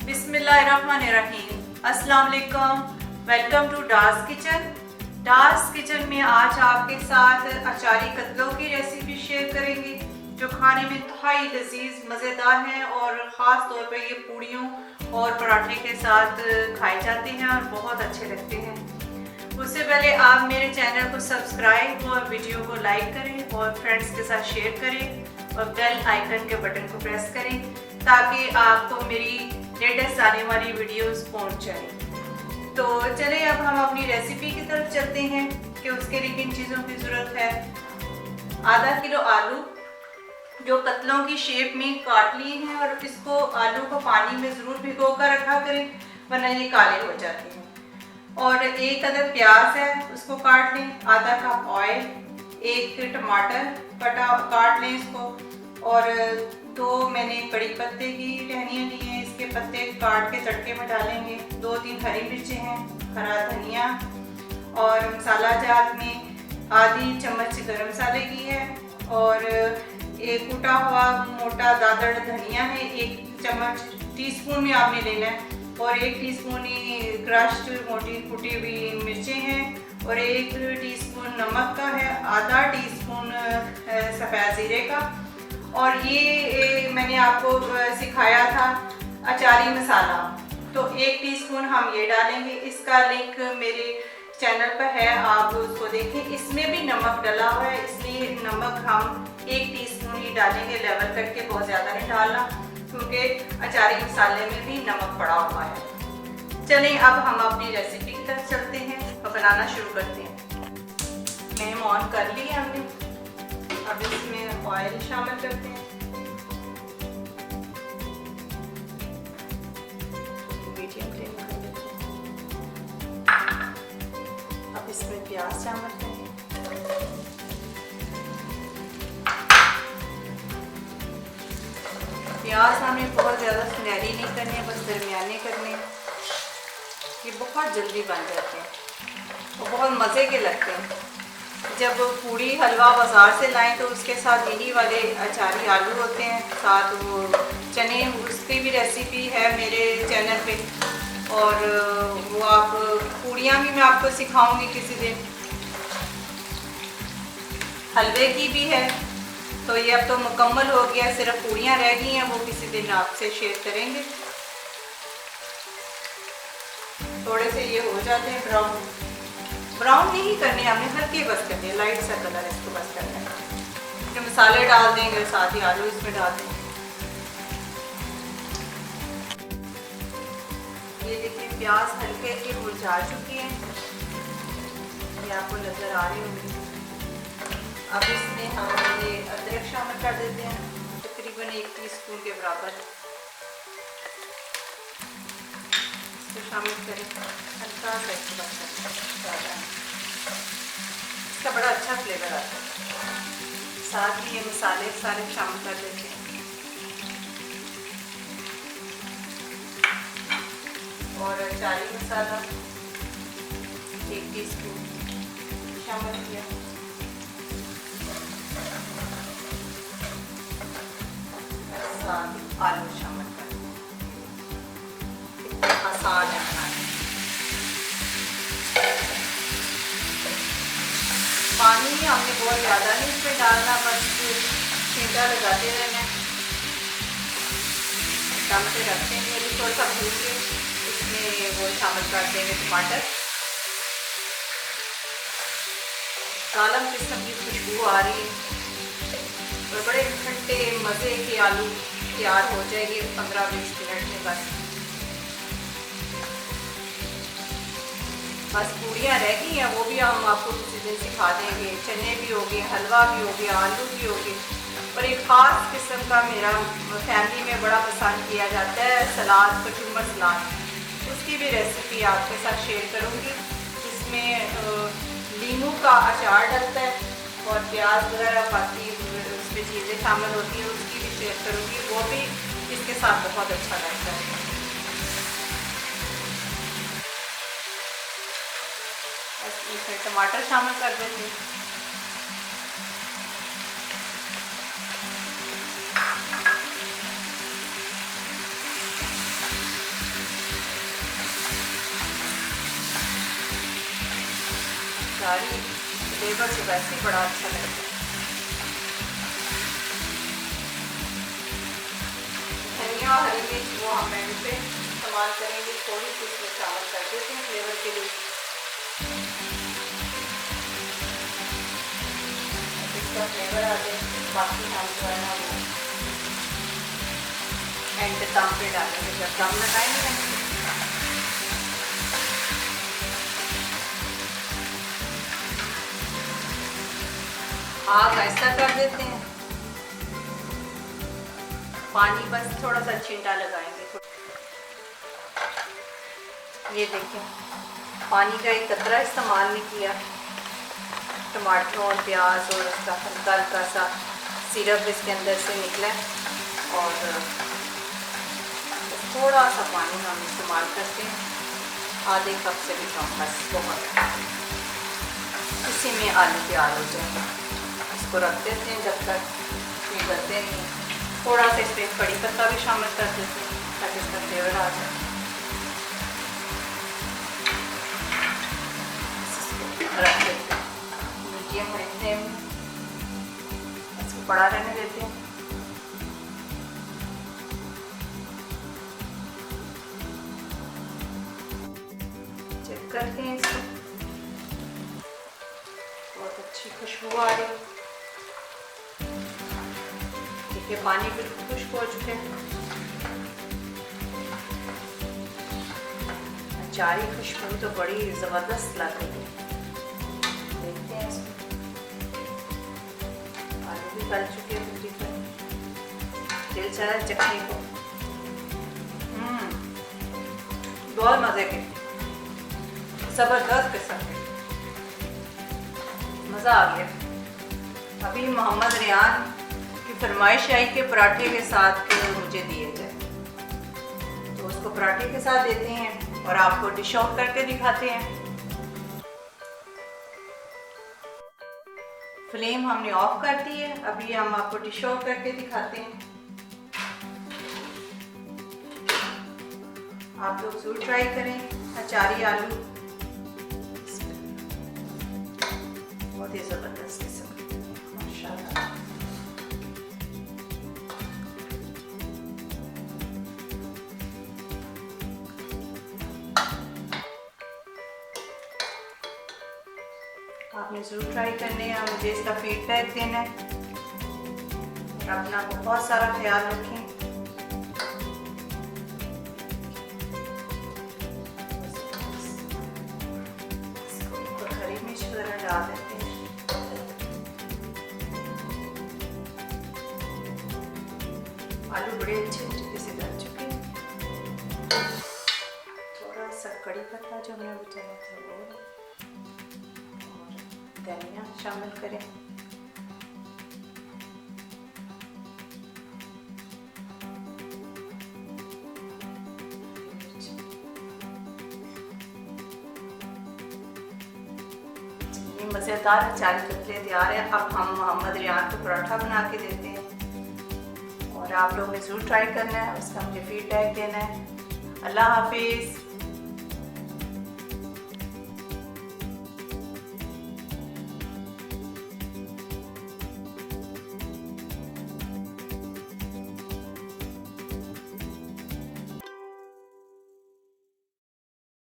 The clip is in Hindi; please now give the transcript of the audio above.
बिस्मिल्लाहिर्रहमानिर्रहीम। अस्सलाम वालेकुम। Welcome to Dar's kitchen. Dar's kitchen में आज आपके साथ अचारी कतलों की रेसिपी शेयर करेंगे जो खाने में इंतहाई लजीज मज़ेदार हैं और ख़ास तौर पर ये पूड़ियों और पराठे के साथ खाए जाते हैं और बहुत अच्छे लगते हैं। उससे पहले आप मेरे चैनल को सब्सक्राइब और वीडियो को लाइक करें और फ्रेंड्स के साथ शेयर करें और बेल आइकन के बटन को प्रेस करें ताकि आपको मेरी लेटेस्ट आने वाली वीडियोस पहुंच जाए। तो चलिए अब हम अपनी रेसिपी की तरफ चलते हैं कि उसके लिए किन चीज़ों की ज़रूरत है। आधा किलो आलू जो कतलों की शेप में काट लिए हैं और इसको आलू को पानी में ज़रूर भिगो कर रखा करें वरना ये काले हो जाते हैं। और एक अदर प्याज है उसको काट लें, आधा कप ऑयल, एक टमाटर काट लें इसको और दो मैंने कड़ी पत्ते की टहनियाँ ली हैं, इसके पत्ते काट के तड़के में डालेंगे। 2-3 हरी मिर्चें हैं, हरा धनिया और मसाला जात में आधी चम्मच गरम मसाले की है और एक कूटा हुआ मोटा दादड़ धनिया है, 1 चम्मच टीस्पून में आपने लेना है और 1 टीस्पून ही क्रश्ड मोटी कुटी हुई मिर्चें हैं और 1 टीस्पून नमक का है, आधा टीस्पून सफ़ेद ज़ीरे का और ये मैंने आपको सिखाया था अचारी मसाला, तो 1 टीस्पून हम ये डालेंगे। इसका लिंक मेरे चैनल पर है, आप उसको देखें। इसमें भी नमक डला हुआ है इसलिए नमक हम 1 टीस्पून ही डालेंगे, लेवल करके, बहुत ज़्यादा नहीं डालना क्योंकि अचारी मसाले में भी नमक पड़ा हुआ है। चलिए अब हम अपनी रेसिपी की तरफ चलते हैं और बनाना शुरू करते हैं। फ्लेम ऑन कर ली हमने, अब इसमें ऑयल शामिल करते हैं। मीडियम फ्लेम कर देते हैं। अब इसमें प्याज शामिल करेंगे। प्याज हमें बहुत ज़्यादा सुनहरी नहीं करने, बस दरमियाने करने। ये बहुत जल्दी बन जाते हैं और बहुत मज़े के लगते हैं। जब पूड़ी हलवा बाज़ार से लाएं तो उसके साथ यही वाले अचारी आलू होते हैं, साथ वो चने, उसकी भी रेसिपी है मेरे चैनल पे और वो आप पूड़ियाँ भी मैं आपको सिखाऊंगी किसी दिन, हलवे की भी है। तो ये अब तो मुकम्मल हो गया, सिर्फ पूड़ियाँ रह गई हैं, वो किसी दिन आपसे शेयर करेंगे। थोड़े से ये हो जाते हैं ब्राउन, ब्राउन नहीं करने हमने, हल्के बस करने, लाइट सा कलर इसको बस करना है। जो मसाले डाल देंगे साथ ही आलू इसमें डाल देंगे। ये देखिए प्याज हल्के हल्के मुरझा चुकी हैं, ये आपको नजर आ रही होंगी। अब इसमें हम ये अदरक शामिल कर देते हैं, तकरीबन 1 टीस्पून के बराबर इसको शामिल करें। हल्का सा इसको बस ज़्यादा इसका बड़ा अच्छा फ्लेवर आता है। साथ ही ये मसाले सारे शामिल कर देते हैं और अचारी मसाला 1 टीस्पून शामिल किया। आलू शामिल कर, आसान है बनाना। पानी हमने बहुत ज़्यादा नहीं इसमें डालना, बस छींटा लगाते रहना है, दम पे रखते हैं। मेरी थोड़ा सा भून के इसमें वो शामिल कर देंगे टमाटर। सालन किस्म की खुशबू आ रही है और बड़े खट्टे मज़े के आलू तैयार हो जाएगी 15-20 मिनट में। बस पूड़ियाँ रह गई हैं, वो भी हम आपको किसी दिन सिखा देंगे। चने भी हो गए, हलवा भी हो गया, आलू भी हो गए और एक ख़ास किस्म का मेरा फैमिली में बड़ा पसंद किया जाता है सलाद, कचुम्बर सलाद, उसकी भी रेसिपी आपके साथ शेयर करूँगी। इसमें नींबू का अचार डलता है और प्याज वगैरह बाकी उसमें चीज़ें शामिल होती हैं, उसकी भी शेयर करूँगी, वो भी इसके साथ बहुत अच्छा लगता है। बस इसमें टमाटर शामिल कर देते हैं। अचारी फ्लेवर से वैसे ही बड़ा अच्छा लगता है। धनिया और हरी मिर्च वो हम एंड पे इस्तेमाल करेंगे, थोड़ी सी इसमें शामिल कर देते हैं फ्लेवर के लिए। इसका फ्लेवर आ जाए, बाकी हम जो है ना वो एंड दम पे डालेंगे, जब दम लगाएंगे। आग ऐसा कर देते हैं, पानी बस थोड़ा सा छींटा लगाएंगे। ये देखिए पानी का एक कतरा इस्तेमाल नहीं किया, टमाटर और प्याज और उसका हल्का हल्का सा सिरप इसके अंदर से निकला और थोड़ा सा पानी हम इस्तेमाल करते हैं, आधे कप से भी कम, बस बहुत। इसी में आलू तैयार हो जाएंगे। इसको रख देते हैं जब तक पिघलते नहीं। थोड़ा सा इसमें कड़ी पत्ता भी शामिल कर देते हैं ताकि इसका फ्लेवर आ जाए। रख देते हैं मीडियम हाई फ्लेम में, इसको पड़ा रहने देते हैं। चेक करते हैं इसको, बहुत अच्छी खुशबू आ रही है। देखिए पानी बिल्कुल खुश्क हो चुके हैं। अचारी खुशबू तो बड़ी ज़बरदस्त लग रही है। देखते हैं इसको, आलू भी गल चुके हैं तकरीबन। दिल चाह रहा है चटनी को। बहुत मज़े के, ज़बरदस्त किस्म के, मज़ा आ गया। अभी मोहम्मद रियान की फरमाइश आई कि पराठे के साथ मुझे दिए जाए, तो उसको पराठे के साथ देते हैं और आपको डिश आउट करके दिखाते हैं। फ्लेम हमने ऑफ कर दी है, अभी हम आपको डिश आउट करके दिखाते हैं। आप लोग जरूर ट्राई करें अचारी आलू, बहुत ही ज़बरदस्त किस्म माशाल्लाह। आपने ज़रूर ट्राई करने हैं, मुझे इसका फीडबैक देना है और अपना बहुत सारा ख्याल रखें। इसको हरी मिर्च वगैरह डाल देते हैं। आलू बड़े अच्छे तरीके से गल चुके हैं। थोड़ा सा कड़ी पत्ता जो हमने बचाया था वो, धनिया शामिल करें। मज़ेदार अचारी कतले तैयार है। अब हम मोहम्मद रियान को पराठा बना के देते हैं और आप लोगों ने ज़रूर ट्राई करना है, उसका मुझे फीडबैक देना है। अल्लाह हाफिज़।